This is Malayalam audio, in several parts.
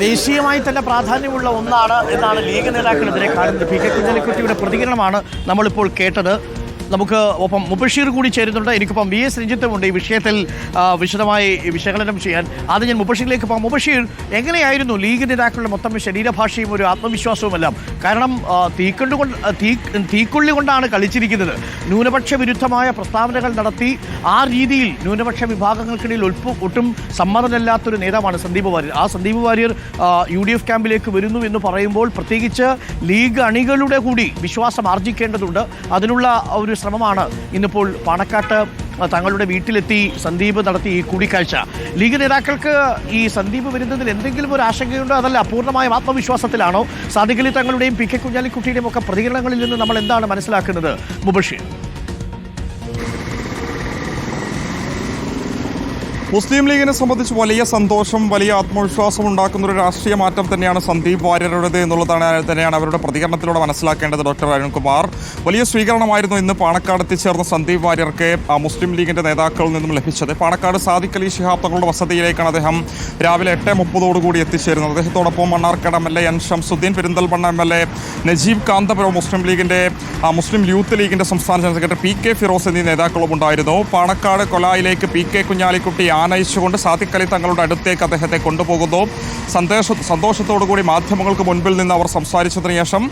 ദേശീയമായി തന്നെ പ്രാധാന്യമുള്ള ഒന്നാണ് എന്നാണ് ലീഗ് നേതാക്കളെതിരെ കാണുന്നത്. പി കെ കുഞ്ഞാലിക്കുട്ടിയുടെ പ്രതികരണമാണ് നമ്മളിപ്പോൾ കേട്ടത്. നമുക്ക് ഒപ്പം മുബഷീർ കൂടി ചേരുന്നുണ്ട്. എനിക്കിപ്പം വി എസ് രഞ്ജിത്തുമുണ്ട് ഈ വിഷയത്തിൽ വിശദമായി വിശകലനം ചെയ്യാൻ. ആദ്യം ഞാൻ മുബഷീറിലേക്ക് പോകാം. മുബഷീർ, എങ്ങനെയായിരുന്നു ലീഗ് നേതാക്കളുടെ മൊത്തം ശരീരഭാഷയും ഒരു ആത്മവിശ്വാസവുമെല്ലാം? കാരണം തീക്കൊള്ളി കൊണ്ടാണ് കളിച്ചിരിക്കുന്നത്. ന്യൂനപക്ഷ വിരുദ്ധമായ പ്രസ്താവനകൾ നടത്തി ആ രീതിയിൽ ന്യൂനപക്ഷ വിഭാഗങ്ങൾക്കിടയിൽ ഒട്ടും സമ്മതമില്ലാത്തൊരു നേതാവാണ് സന്ദീപ് വാര്യർ. ആ സന്ദീപ് വാര്യർ UDF ക്യാമ്പിലേക്ക് വരുന്നു എന്ന് പറയുമ്പോൾ പ്രത്യേകിച്ച് ലീഗ് അണികളുടെ കൂടി വിശ്വാസം ആർജിക്കേണ്ടതുണ്ട്. അതിനുള്ള ഒരു ശ്രമമാണ് ഇന്നിപ്പോൾ പാണക്കാട്ട് തങ്ങളുടെ വീട്ടിലെത്തി സന്ദീപ് നടത്തി ഈ കൂടിക്കാഴ്ച. ലീഗ് നേതാക്കൾക്ക് ഈ സന്ദീപ് വരുന്നതിൽ എന്തെങ്കിലും ഒരു ആശങ്കയുണ്ടോ? അതല്ല അപൂർണമായ ആത്മവിശ്വാസത്തിലാണോ? സാദിഖ് അലി തങ്ങളുടെയും പി കെ കുഞ്ഞാലിക്കുട്ടിയുടെയും ഒക്കെ പ്രതികരണങ്ങളിൽ നിന്ന് നമ്മൾ എന്താണ് മനസ്സിലാക്കുന്നത് മുബഷീർ? മുസ്ലിം ലീഗിനെ സംബന്ധിച്ച് വലിയ സന്തോഷം, വലിയ ആത്മവിശ്വാസം ഉണ്ടാക്കുന്ന ഒരു രാഷ്ട്രീയ മാറ്റം തന്നെയാണ് സന്ദീപ് വാര്യരുടേത് തന്നെയാണ് അവരുടെ പ്രതികരണത്തിലൂടെ മനസ്സിലാക്കേണ്ടത്. ഡോക്ടർ അരുൺകുമാർ, വലിയ സ്വീകരണമായിരുന്നു ഇന്ന് പാണക്കാട് എത്തിച്ചേർന്ന സന്ദീപ് വാര്യർക്ക് മുസ്ലിം ലീഗിന്റെ നേതാക്കളിൽ നിന്നും ലഭിച്ചത്. പാണക്കാട് സാദിഖ് അലി ശിഹാബ് തങ്ങളുടെ വസതിയിലേക്കാണ് അദ്ദേഹം രാവിലെ 8:30 എത്തിച്ചേരുന്നത്. അദ്ദേഹത്തോടൊപ്പം Mannarkkad MLA N Shamsudheen, Perinthalmanna MLA Najeeb Kanthapuram, Muslim youth ലീഗിന്റെ സംസ്ഥാന ജനറൽ സെക്രട്ടറി PK ഫിറോസ് എന്നീ നേതാക്കളും ഉണ്ടായിരുന്നു. പാണക്കാട് കൊലായിലേക്ക് PK കുഞ്ഞാലിക്കുട്ടി ആനയിച്ചുകൊണ്ട് സാദിഖ് അലി തങ്ങളുടെ അടുത്തേക്ക് അദ്ദേഹത്തെ കൊണ്ടുപോകുന്നു. സന്തോഷത്തോടുകൂടി മാധ്യമങ്ങൾക്ക് മുൻപിൽ നിന്ന് അവർ സംസാരിച്ചതിന് ശേഷം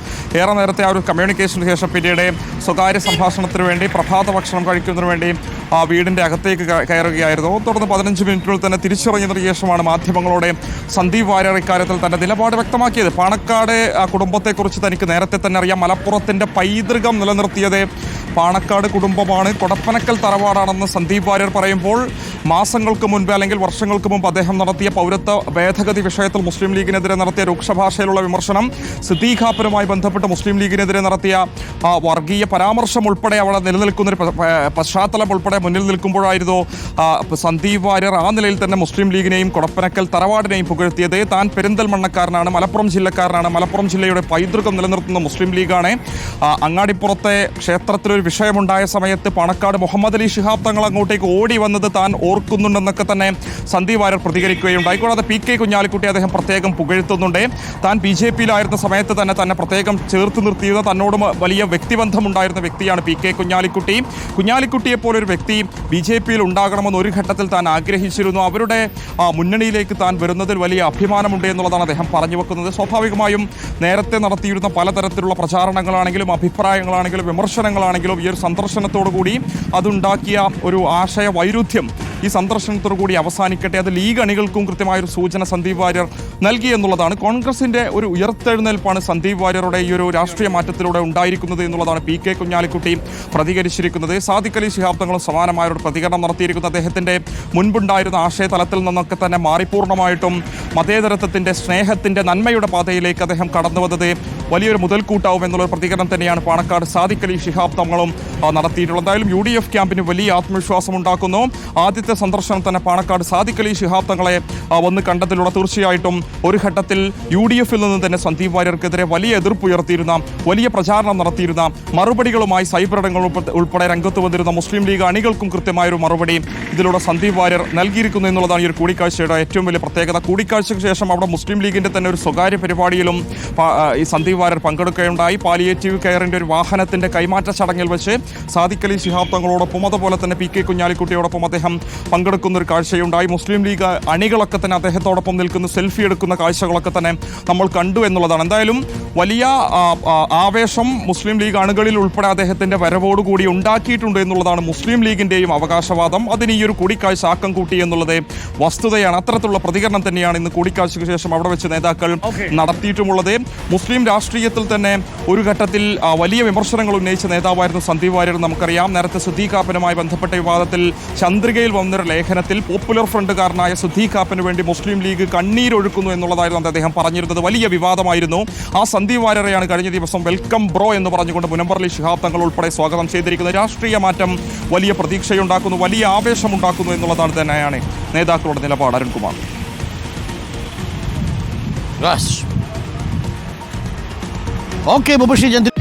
ഏറെ നേരത്തെ ആ ഒരു കമ്മ്യൂണിക്കേഷന് ശേഷം പിന്നീട് സ്വകാര്യ സംഭാഷണത്തിന് വേണ്ടി പ്രഭാത ഭക്ഷണം കഴിക്കുന്നതിന് വേണ്ടി വീടിൻ്റെ അകത്തേക്ക് കയറുകയായിരുന്നു. തുടർന്ന് 15 മിനിറ്റിനുള്ളിൽ തന്നെ തിരിച്ചിറങ്ങിയതിനു ശേഷമാണ് മാധ്യമങ്ങളോട് സന്ദീപ് വാര്യർ ഇക്കാര്യത്തിൽ തന്റെ നിലപാട് വ്യക്തമാക്കിയത്. പാണക്കാട് കുടുംബത്തെക്കുറിച്ച് തനിക്ക് നേരത്തെ തന്നെ അറിയാം. മലപ്പുറത്തിൻ്റെ പൈതൃകം നിലനിർത്തിയത് പാണക്കാട് കുടുംബമാണ്, കൊടപ്പനക്കൽ തറവാടാണെന്ന് സന്ദീപ് വാര്യർ പറയുമ്പോൾ മാസങ്ങൾക്ക് മുൻപ് അല്ലെങ്കിൽ വർഷങ്ങൾക്ക് മുമ്പ് അദ്ദേഹം നടത്തിയ പൗരത്വ ഭേദഗതി വിഷയത്തിൽ മുസ്ലിം ലീഗിനെതിരെ നടത്തിയ രൂക്ഷഭാഷയിലുള്ള വിമർശനം, സിദ്ദീഖാപ്പനുമായി ബന്ധപ്പെട്ട് മുസ്ലിം ലീഗിനെതിരെ നടത്തിയ വർഗീയ പരാമർശം ഉൾപ്പെടെ അവിടെ നിലനിൽക്കുന്നൊരു പശ്ചാത്തലം ഉൾപ്പെടെ മുന്നിൽ നിൽക്കുമ്പോഴായിരുന്നു സന്ദീപ് വാര്യർ ആ നിലയിൽ തന്നെ മുസ്ലിം ലീഗിനെയും കൊടപ്പനക്കൽ തറവാടിനെയും പുകഴ്ത്തിയത്. താൻ പെരിന്തൽമണ്ണക്കാരനാണ്, മലപ്പുറം ജില്ലക്കാരനാണ്, മലപ്പുറം ജില്ലയുടെ പൈതൃകം നിലനിർത്തുന്ന മുസ്ലിം ലീഗാണ്. അങ്ങാടിപ്പുറത്തെ ക്ഷേത്രത്തിലൊരു വിഷയമുണ്ടായ സമയത്ത് പാണക്കാട് മുഹമ്മദ് അലി ശിഹാബ് തങ്ങൾ അങ്ങോട്ടേക്ക് ഓടി വന്നത് താൻ ഓർക്കുന്നുണ്ടെന്നൊക്കെ തന്നെ സന്ദീപ് വാര്യർ പ്രതികരിക്കുകയുണ്ടായി. കൂടാതെ PK കുഞ്ഞാലിക്കുട്ടി അദ്ദേഹം പ്രത്യേകം പുകഴ്ത്തുന്നുണ്ട്. താൻ BJPയിലായിരുന്ന സമയത്ത് തന്നെ പ്രത്യേകം ചേർത്ത് നിർത്തിയിരുന്ന തന്നോട് വലിയ വ്യക്തിബന്ധമുണ്ടായിരുന്ന വ്യക്തിയാണ് PK കുഞ്ഞാലിക്കുട്ടി. കുഞ്ഞാലിക്കുട്ടിയെപ്പോലൊരു വ്യക്തി BJPയിൽ ഉണ്ടാകണമെന്ന് ഒരു ഘട്ടത്തിൽ താൻ ആഗ്രഹിച്ചിരുന്നു. അവരുടെ മുന്നണിയിലേക്ക് താൻ വരുന്നതിൽ വലിയ അഭിമാനമുണ്ട് എന്നുള്ളതാണ് അദ്ദേഹം പറഞ്ഞു വെക്കുന്നത്. സ്വാഭാവികമായും നേരത്തെ നടത്തിയിരുന്ന പലതരത്തിലുള്ള പ്രചാരണങ്ങളാണെങ്കിലും അഭിപ്രായങ്ങളാണെങ്കിലും വിമർശനങ്ങളാണെങ്കിലും ഈ ഒരു സന്ദർശനത്തോടു കൂടി അതുണ്ടാക്കിയ ഒരു ആശയ വൈരുദ്ധ്യം ഈ സന്ദർശനത്തോടു കൂടി അവസാനിക്കട്ടെ. അത് ലീഗ് അണികൾക്കും കൃത്യമായൊരു സൂചന സന്ദീപ് വാര്യർ നൽകി എന്നുള്ളതാണ്. കോൺഗ്രസിന്റെ ഒരു ഉയർത്തെഴുന്നേൽപ്പാണ് സന്ദീപ് വാര്യരുടെ ഈ ഒരു രാഷ്ട്രീയ മാറ്റത്തിലൂടെ ഉണ്ടായിരിക്കുന്നത് എന്നുള്ളതാണ് PK കുഞ്ഞാലിക്കുട്ടി പ്രതികരിച്ചിരിക്കുന്നത്. സാദിഖ് അലി ശിഹാബ് തങ്ങളും സമാനമായ ഒരു പ്രതികരണം നടത്തിയിരിക്കുന്നത്. അദ്ദേഹത്തിന്റെ മുൻപുണ്ടായിരുന്ന ആശയ തലത്തിൽ നിന്നൊക്കെ തന്നെ മാറിപൂർണ്ണമായിട്ടും മതേതരത്വത്തിന്റെ, സ്നേഹത്തിന്റെ, നന്മയുടെ പാതയിലേക്ക് അദ്ദേഹം കടന്നു വന്നത് വലിയൊരു മുതൽക്കൂട്ടാവും എന്നുള്ളൊരു പ്രതികരണം തന്നെയാണ് പാണക്കാട് സാദിഖ് അലി ശിഹാബ് തങ്ങളും നടത്തിയിട്ടുള്ളത്. എന്തായാലും UDF ക്യാമ്പിന് വലിയ ആത്മവിശ്വാസം ഉണ്ടാക്കുന്നു. ആദ്യത്തെ സന്ദർശനം തന്നെ പാണക്കാട് സാദിഖ് അലി ശിഹാബ് തങ്ങളെ വന്ന് കണ്ടതിലൂടെ തീർച്ചയായിട്ടും ഒരു ഘട്ടത്തിൽ UDFിൽ നിന്ന് തന്നെ സന്ദീപ് വാര്യർക്കെതിരെ വലിയ എതിർപ്പുയർത്തിയിരുന്ന, വലിയ പ്രചാരണം നടത്തിയിരുന്ന, മറുപടികളുമായി സൈബറിടങ്ങൾ ഉൾപ്പെടെ രംഗത്ത് വന്നിരുന്ന മുസ്ലിം ലീഗ് അണികൾക്കും കൃത്യമായൊരു മറുപടി ഇതിലൂടെ സന്ദീപ് വാര്യർ നൽകിയിരിക്കുന്നു എന്നുള്ളതാണ് ഈ ഒരു കൂടിക്കാഴ്ചയുടെ ഏറ്റവും വലിയ പ്രത്യേകത. കൂടിക്കാഴ്ചയ്ക്ക് ശേഷം അവിടെ മുസ്ലിം ലീഗിന്റെ തന്നെ ഒരു സ്വകാര്യ പരിപാടിയിലും ഈ സന്ദീപ് വാര്യർ പങ്കെടുക്കുകയുണ്ടായി. പാലിയേറ്റീവ് കെയറിന്റെ ഒരു വാഹനത്തിന്റെ കൈമാറ്റ ചടങ്ങിൽ വെച്ച് സാദിഖ് അലി ശിഹാബ് തങ്ങളോടൊപ്പം അതുപോലെ തന്നെ PK കുഞ്ഞാലിക്കുട്ടിയോടൊപ്പം അദ്ദേഹം പങ്കെടുക്കുന്ന ഒരു കാഴ്ചയുണ്ടായി. മുസ്ലിം ലീഗ് അണികളൊക്കെ തന്നെ അദ്ദേഹത്തോടൊപ്പം നിൽക്കുന്ന, സെൽഫി എടുക്കുന്ന കാഴ്ചകളൊക്കെ തന്നെ നമ്മൾ കണ്ടു എന്നുള്ളതാണ്. എന്തായാലും വലിയ ആവേശം മുസ്ലിം ലീഗ് അണികളിൽ ഉൾപ്പെടെ അദ്ദേഹത്തിന്റെ വരവോടുകൂടി ഉണ്ടാക്കിയിട്ടുണ്ട് എന്നുള്ളതാണ് മുസ്ലിം ലീഗിന്റെയും അവകാശവാദം. അതിന് ഈ ഒരു കൂടിക്കാഴ്ച ആക്കം കൂട്ടി എന്നുള്ളത് വസ്തുതയാണ്. അത്തരത്തിലുള്ള പ്രതികരണം തന്നെയാണ് ഇന്ന് കൂടിക്കാഴ്ചയ്ക്ക് ശേഷം അവിടെ വെച്ച് നേതാക്കൾ നടത്തിയിട്ടുമുള്ളത്. മുസ്ലിം രാഷ്ട്രീയത്തിൽ തന്നെ ഒരു ഘട്ടത്തിൽ വലിയ വിമർശനങ്ങൾ ഉന്നയിച്ച നേതാവായിരുന്നു സന്ദീപ് വാര്യർ. നമുക്കറിയാം, നേരത്തെ സിദ്ദീഖാപ്പനുമായി ബന്ധപ്പെട്ട വിവാദത്തിൽ ചന്ദ്രികയിൽ വന്നൊരു ലേഖനത്തിൽ പോപ്പുലർ ഫ്രണ്ടുകാരനായ സിദ്ദീഖാപ്പന് വേണ്ടി മുസ്ലിം ലീഗ് കണ്ണീരൊഴുക്കുന്നു എന്നുള്ളതായിരുന്നു അദ്ദേഹം പറഞ്ഞിരുന്നത്. വലിയ വിവാദമായിരുന്നു. ആ സന്ദീപ് വാര്യരെയാണ് കഴിഞ്ഞ ദിവസം വെൽക്കം ബ്രോ എന്ന് പറഞ്ഞുകൊണ്ട് മുനവ്വർ അലി ശിഹാബ് തങ്ങൾ ഉൾപ്പെടെ സ്വാഗതം ചെയ്തിരിക്കുന്നത്. രാഷ്ട്രീയ മാറ്റം വലിയ പ്രതീക്ഷയുണ്ടാക്കുന്നു, വലിയ ആവേശമുണ്ടാക്കുന്നു എന്നുള്ളതാണ് തന്നെയാണ് നേതാക്കളുടെ നിലപാട്. അരുൺകുമാർ. ഓക്കെ മുബഷീർ.